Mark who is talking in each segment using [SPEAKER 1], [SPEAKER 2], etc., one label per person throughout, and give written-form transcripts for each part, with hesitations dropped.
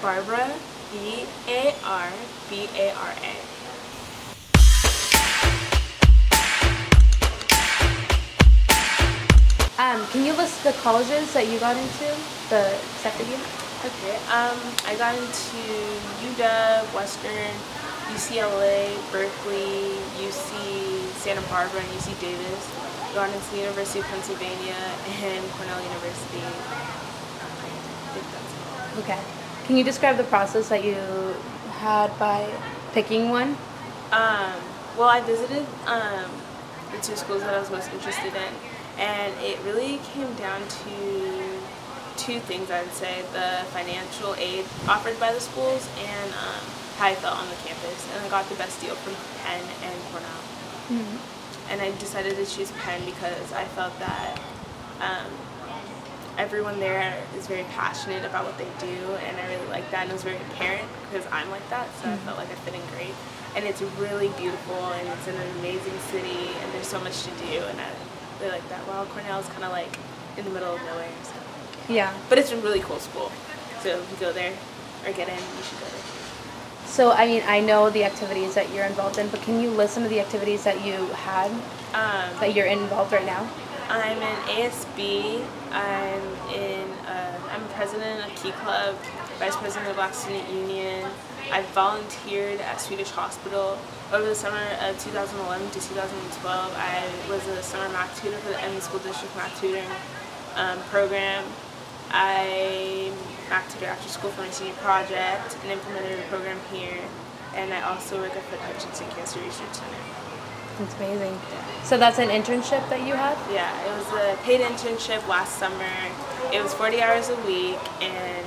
[SPEAKER 1] Barbara, B-A-R-B-A-R-A.
[SPEAKER 2] Can you list the colleges that you got into, the accepted you?
[SPEAKER 1] Okay, I got into UW, Western, UCLA, Berkeley, UC Santa Barbara, and UC Davis. Got into the University of Pennsylvania and Cornell University. I think that's all.
[SPEAKER 2] Okay. Can you describe the process that you had by picking one?
[SPEAKER 1] Well, I visited the two schools that I was most interested in, and it really came down to two things, I would say: the financial aid offered by the schools and how I felt on the campus. And I got the best deal from Penn and Cornell. Mm-hmm. And I decided to choose Penn because I felt that everyone there is very passionate about what they do, and I really like that, and it was very apparent because I'm like that, so I felt like I fit in great. And it's really beautiful, and it's in an amazing city, and there's so much to do, and I really like that. While Cornell's kind of like in the middle of nowhere, so.
[SPEAKER 2] Yeah.
[SPEAKER 1] But it's a really cool school, so if you go there or get in, you should go there.
[SPEAKER 2] So, I mean, I know the activities that you're involved in, but can you list some of the activities that you had that you're involved right now?
[SPEAKER 1] I'm in ASB. I'm president of Key Club, vice president of Black Student Union. I volunteered at Swedish Hospital. Over the summer of 2011 to 2012, I was a summer math tutor for the Penn School District math tutoring program. I math tutor after school for my senior project and implemented a program here. And I also work at the Hutchinson Cancer Research Center.
[SPEAKER 2] That's amazing. So that's an internship that you had?
[SPEAKER 1] Yeah, it was a paid internship last summer. It was 40 hours a week, and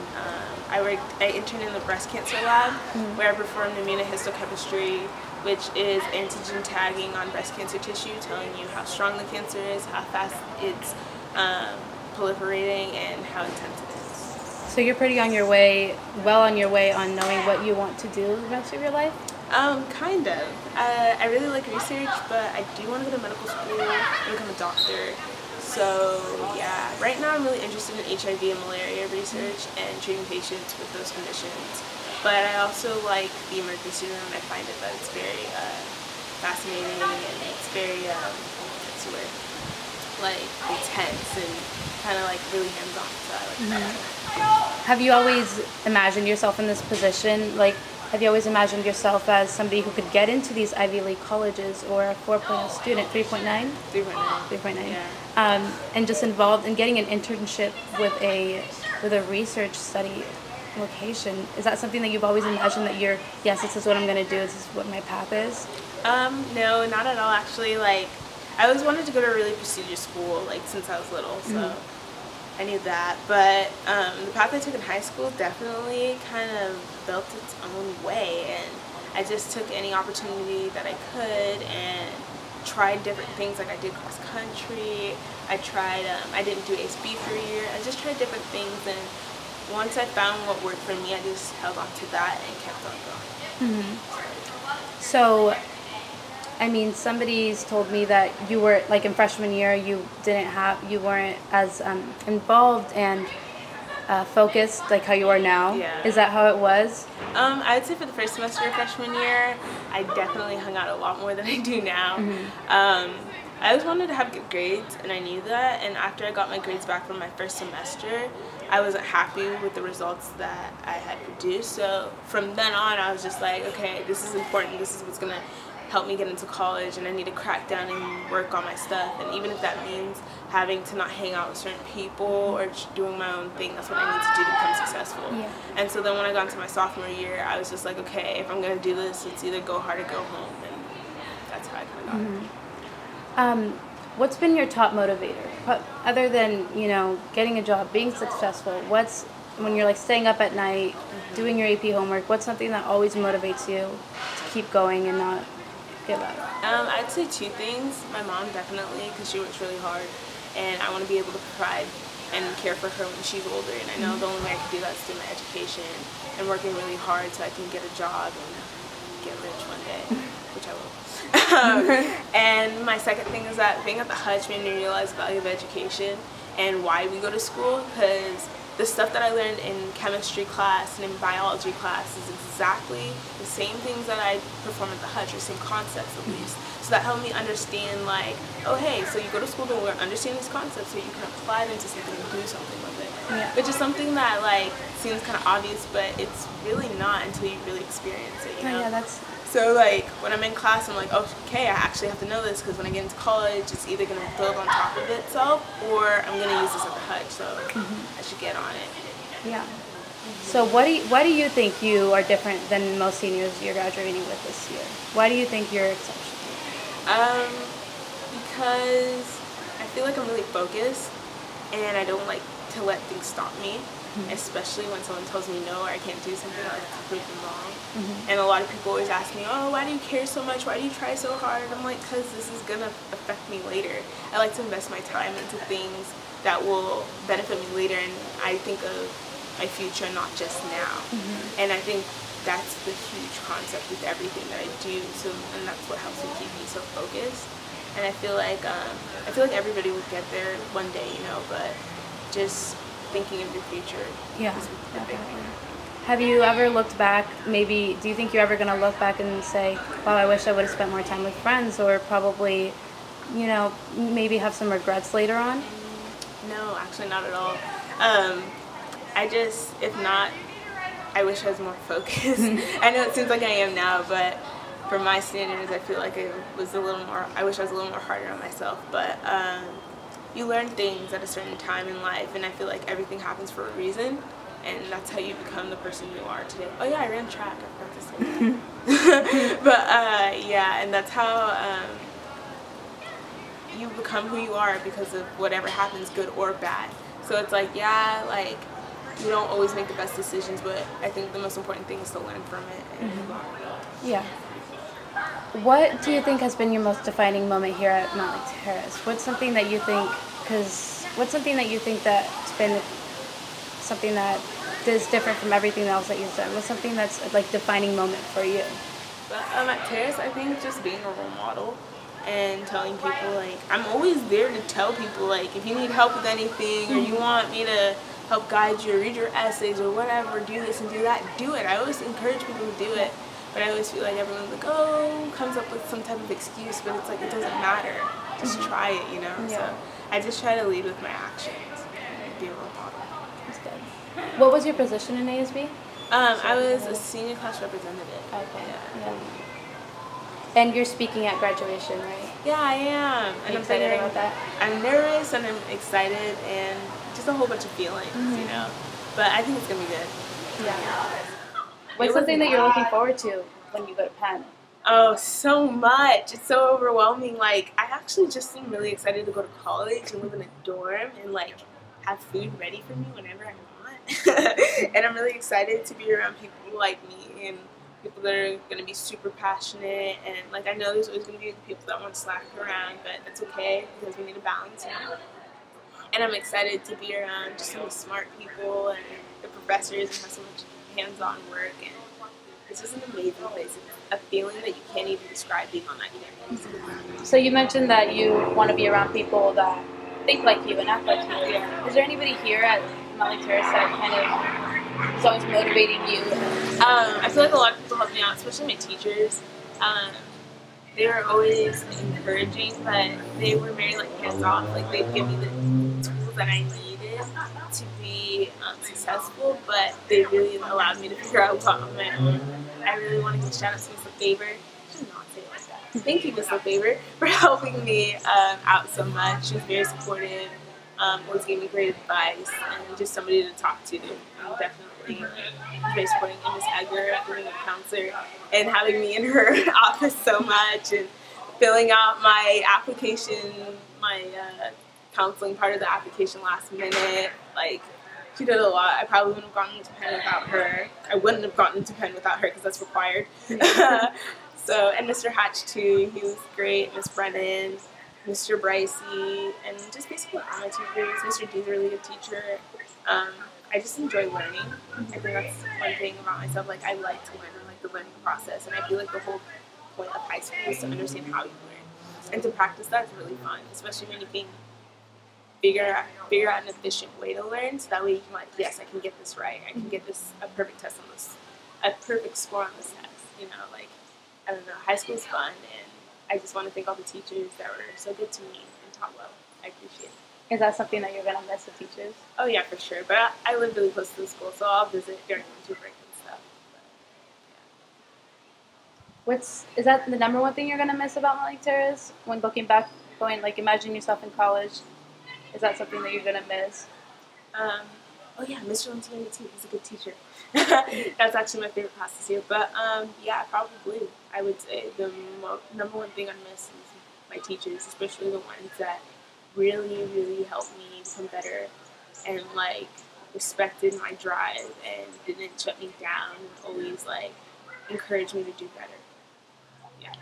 [SPEAKER 1] I interned in the breast cancer lab, where I performed immunohistochemistry, which is antigen tagging on breast cancer tissue, telling you how strong the cancer is, how fast it's proliferating, and how intense it is.
[SPEAKER 2] So you're pretty on your way, well on your way on knowing what you want to do the rest of your life?
[SPEAKER 1] Kind of. I really like research, but I do want to go to medical school and become a doctor. So yeah, right now I'm really interested in HIV and malaria research and treating patients with those conditions. But I also like the emergency room. I find it that it's very fascinating, and it's very, what's the word? Like intense and kind of like really hands-on. So I like that.
[SPEAKER 2] Have you always imagined yourself in this position? Like, have you always imagined yourself as somebody who could get into these Ivy League colleges, or a 4.0 student, 3.9? 3.9.
[SPEAKER 1] Yeah.
[SPEAKER 2] And just involved in getting an internship with a research study location. Is that something that you've always imagined, that yes, this is what I'm going to do, this is what my path is?
[SPEAKER 1] No, not at all, actually. Like, I always wanted to go to a really prestigious school, like, since I was little, so I knew that. But the path I took in high school definitely kind of built its own way, and I just took any opportunity that I could and tried different things. Like, I did cross country, I tried, I didn't do ASB for a year, I just tried different things, and once I found what worked for me, I just held on to that and kept on going.
[SPEAKER 2] So, I mean, somebody's told me that you were, like, in freshman year, you weren't as involved and focused like how you are now.
[SPEAKER 1] Yeah.
[SPEAKER 2] Is that how it was?
[SPEAKER 1] I would say for the first semester of freshman year, I definitely hung out a lot more than I do now. I always wanted to have good grades, and I knew that, and after I got my grades back from my first semester, I wasn't happy with the results that I had produced. So from then on, I was just like, okay, this is important, this is what's going to help me get into college, and I need to crack down and work on my stuff. And even if that means having to not hang out with certain people or just doing my own thing, that's what I need to do to become successful.
[SPEAKER 2] Yeah.
[SPEAKER 1] And so then when I got into my sophomore year, I was just like, okay, if I'm going to do this, it's either go hard or go home, and that's how I kind of got it.
[SPEAKER 2] What's been your top motivator? Other than, you know, getting a job, being successful, when you're like staying up at night, doing your AP homework, what's something that always motivates you to keep going and not give up?
[SPEAKER 1] I'd say two things. My mom, definitely, because she works really hard, and I want to be able to provide and care for her when she's older, and I know the only way I can do that is through my education and working really hard so I can get a job and get rich one day, which I will. And my second thing is that being at the Hutch made me realize the value of education and why we go to school, because the stuff that I learned in chemistry class and in biology class is exactly the same things that I perform at the Hutch, or same concepts at least. So that helped me understand, like, oh hey, so you go to school to understand these concepts so you can apply them to something and do something with it.
[SPEAKER 2] Yeah.
[SPEAKER 1] Which is something that like seems kind of obvious, but it's really not until you really experience it, you know?
[SPEAKER 2] Oh, yeah, that's...
[SPEAKER 1] So like when I'm in class, I'm like, oh, okay, I actually have to know this, because when I get into college, it's either going to build on top of itself or I'm going to use this at the Hutch, so I should get on it.
[SPEAKER 2] Yeah. So why do you think you are different than most seniors you're graduating with this year? Why do you think you're exceptional?
[SPEAKER 1] Because I feel like I'm really focused and I don't like to let things stop me. Especially when someone tells me no or I can't do something, I like to prove them wrong. And a lot of people always ask me, oh, why do you care so much? Why do you try so hard? I'm like, because this is going to affect me later. I like to invest my time into things that will benefit me later, and I think of my future, not just now. And I think that's the huge concept with everything that I do. So, and that's what helps me keep me so focused. And I feel like everybody would get there one day, you know, but just thinking of your future.
[SPEAKER 2] Yeah, definitely. Have you ever looked back, maybe, do you think you're ever going to look back and say, wow, I wish I would have spent more time with friends, or probably, you know, maybe have some regrets later on?
[SPEAKER 1] No, actually not at all. If not, I wish I was more focused. I know it seems like I am now, but for my standards, I feel like I wish I was a little more harder on myself, but you learn things at a certain time in life, and I feel like everything happens for a reason, and that's how you become the person you are today. Oh yeah, I ran track, I forgot to say that. But yeah, and that's how you become who you are because of whatever happens, good or bad. So it's like, yeah, like, you don't always make the best decisions, but I think the most important thing is to learn from it. And
[SPEAKER 2] Yeah. What do you think has been your most defining moment here at Motley Terrace? What's something that you think, that's been something that is different from everything else that you've done? What's something that's like defining moment for you?
[SPEAKER 1] But at Terrace, I think just being a role model and telling people, like, I'm always there to tell people, like, if you need help with anything or you want me to help guide you or read your essays or whatever, do this and do that, do it. I always encourage people to do it. But I always feel like everyone's like, oh, comes up with some type of excuse, but it's like, it doesn't matter. Just try it, you know?
[SPEAKER 2] Yeah.
[SPEAKER 1] So I just try to lead with my actions and be a role model.
[SPEAKER 2] That's good. What was your position in ASB?
[SPEAKER 1] I was a senior class representative.
[SPEAKER 2] Okay. Yeah. And you're speaking at graduation, right?
[SPEAKER 1] Yeah, I am.
[SPEAKER 2] Are you excited about that?
[SPEAKER 1] I'm nervous and I'm excited and just a whole bunch of feelings, you know? But I think it's going to be good.
[SPEAKER 2] Yeah. What's something that you're looking forward to when you go to Penn?
[SPEAKER 1] Oh, so much. It's so overwhelming. Like, I actually just am really excited to go to college and live in a dorm and, like, have food ready for me whenever I want. And I'm really excited to be around people like me and people that are going to be super passionate. And, like, I know there's always going to be people that want to slack around, but that's okay because we need a balance, you know? And I'm excited to be around just so many smart people and the professors and have so much hands-on work, and it's just an amazing place. It's a feeling that you can't even describe being on that campus.
[SPEAKER 2] So you mentioned that you want to be around people that think like you and act like you.
[SPEAKER 1] Yeah.
[SPEAKER 2] Is there anybody here at Motley Terrace that kind of is always motivating you?
[SPEAKER 1] I feel like a lot of people help me out, especially my teachers. They were always encouraging, but they were very like hands-off. Like they'd give me the tools that I needed to be successful, but they really allowed me to figure out a lot on my own. I really want to give a shout out to Miss LaFavor. I should not say it like that. Thank you, Miss LaFavor, for helping me out so much. She was very supportive, always gave me great advice, and just somebody to talk to. And definitely very supporting. And Miss Edgar, being a counselor, and having me in her office so much, and filling out my application, my counseling part of the application last minute. Like, she did a lot. I probably wouldn't have gotten into Penn without her. I wouldn't have gotten into Penn without her because that's required. So, and Mr. Hatch too, he was great. Miss Brennan, Mr. Bricey, and just basically all my teachers. Mr. D's a really good teacher. I just enjoy learning. I think that's one thing about myself. Like, I like to learn. I like the learning process, and I feel like the whole point of high school is to understand how you learn. And to practice that's really fun, especially when you can figure out an efficient way to learn, so that way you can like, yes, I can get this right. I can get this a perfect test on this, a perfect score on this test. You know, like, I don't know, high school's fun, and I just want to thank all the teachers that were so good to me and taught well. I appreciate it.
[SPEAKER 2] Is that something that you're gonna miss, the teachers?
[SPEAKER 1] Oh yeah, for sure. But I live really close to the school, so I'll visit during winter break and stuff. But,
[SPEAKER 2] Is that the number one thing you're gonna miss about Malik Terrace when looking back, like imagine yourself in college? Is that something that you're gonna miss?
[SPEAKER 1] oh yeah, Mr. Lantiani too. He's a good teacher. That's actually my favorite class this year. But yeah, probably I would say the number one thing I miss is my teachers, especially the ones that really, really helped me become better and like respected my drive and didn't shut me down and always like encouraged me to do better. Yeah.